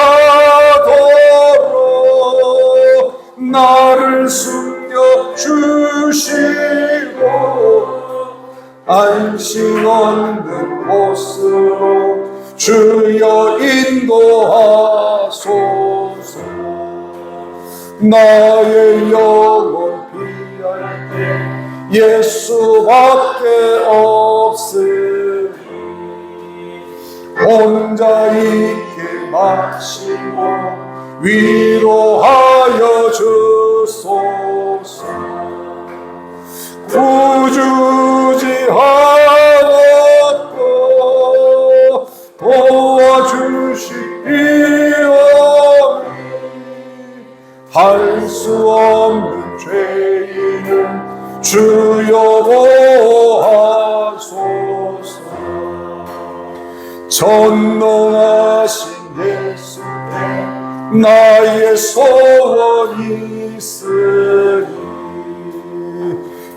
나를 숨겨주시고 안식 없는 곳으로 주여 인도하소서. 나의 영혼 피할 때 예수밖에 없으니 혼자 있게 마시고 위로하여 주소서. 구주지 않았고 도와주시리오니 할 수 없는 죄인은 주여 보하소서. 전능하신 예수께 나의 소원이 있으니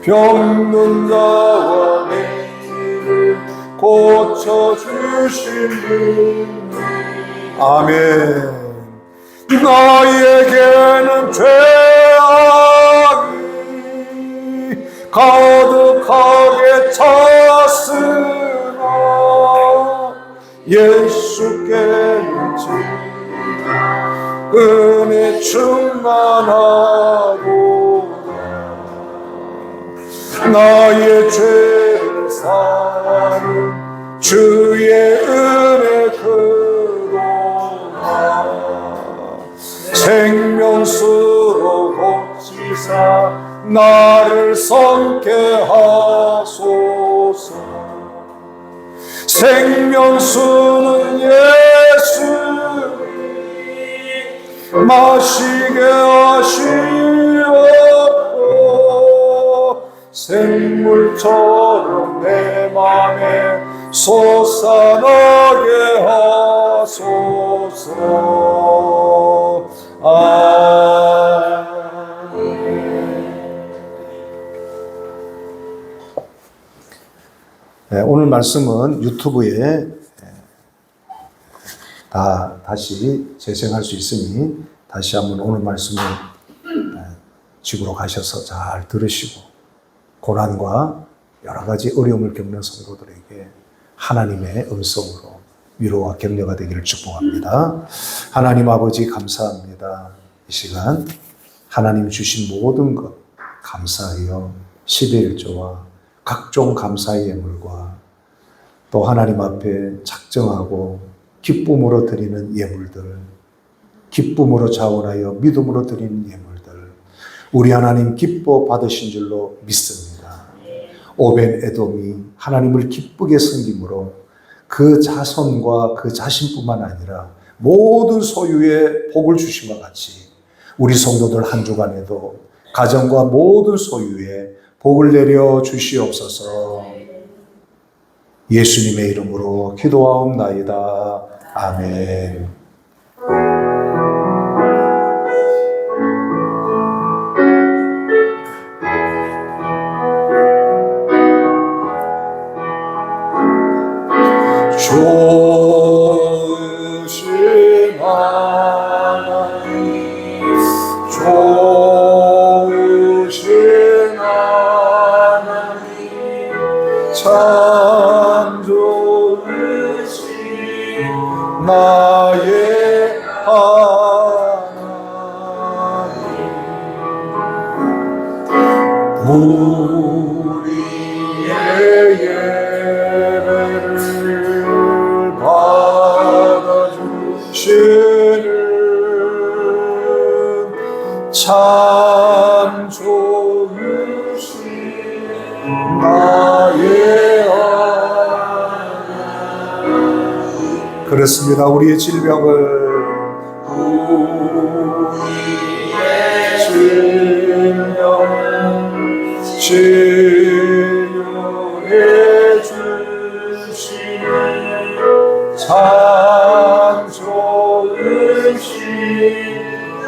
병든 자와 내 길을 고쳐주시니 아멘. 나에게는 죄악이 가득하게 찼으나 예수께는 은혜 충만하도다. 나의 죄를 사하는 주의 은혜 크도다. 생명수로 고치사 나를 성케 하소서. 생명수는 예수 마시게 하시옵고 샘물처럼 내 맘에 솟아나게 하소서. 네, 오늘 말씀은 유튜브에 다시 재생할 수 있으니 다시 한번 오늘 말씀을 집으로 가셔서 잘 들으시고 고난과 여러 가지 어려움을 겪는 성도들에게 하나님의 음성으로 위로와 격려가 되기를 축복합니다. 하나님 아버지 감사합니다. 이 시간 하나님 주신 모든 것 감사하여 11조와 각종 감사의 예물과 또 하나님 앞에 작정하고 기쁨으로 드리는 예물들, 기쁨으로 자원하여 믿음으로 드리는 예물들 우리 하나님 기뻐 받으신 줄로 믿습니다. 오벤 에돔이 하나님을 기쁘게 섬김으로 그 자손과 그 자신뿐만 아니라 모든 소유에 복을 주심과 같이 우리 성도들 한 주간에도 가정과 모든 소유에 복을 내려 주시옵소서. 예수님의 이름으로 기도하옵나이다. 아멘. 좋으신 하나님, 좋으신 하나님, 참 좋으신 나의 하나님. 우리의 예배를 받아주시는 참 좋으신 나의 하나님. 그렇습니다. 우리의 질병을 치료해 주시는 참 좋으신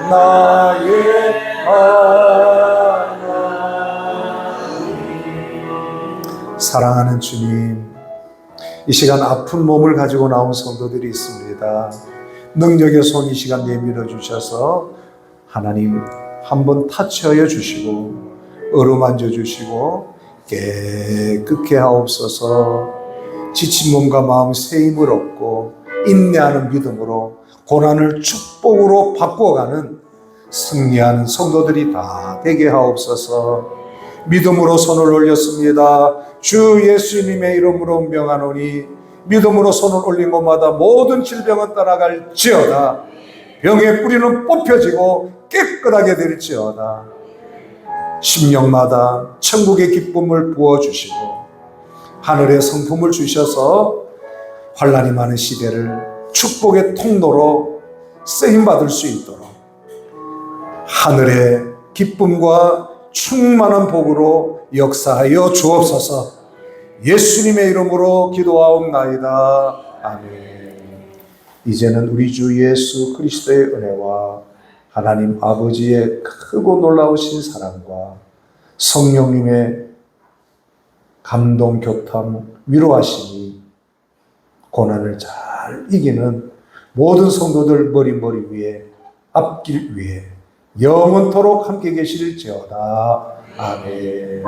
나의 하나님. 사랑하는 주님, 이 시간 아픈 몸을 가지고 나온 성도들이 있습니다. 능력의 손 이 시간 내밀어 주셔서 하나님 한번 타치하여 주시고 어루만져 주시고 깨끗게 하옵소서. 지친 몸과 마음 새 힘을 얻고 인내하는 믿음으로 고난을 축복으로 바꾸어가는 승리하는 성도들이 다 되게 하옵소서. 믿음으로 손을 올렸습니다. 주 예수님의 이름으로 명하노니 믿음으로 손을 올린 곳마다 모든 질병은 떠나갈지어다. 병의 뿌리는 뽑혀지고 깨끗하게 될지어다. 심령마다 천국의 기쁨을 부어주시고 하늘의 성품을 주셔서 환난이 많은 시대를 축복의 통로로 쓰임받을 수 있도록 하늘의 기쁨과 충만한 복으로 역사하여 주옵소서. 예수님의 이름으로 기도하옵나이다. 아멘. 이제는 우리 주 예수 그리스도의 은혜와 하나님 아버지의 크고 놀라우신 사랑과 성령님의 감동, 교탐, 위로하심이 고난을 잘 이기는 모든 성도들 머리 위에 앞길 위에 영원토록 함께 계실지어다. 아멘.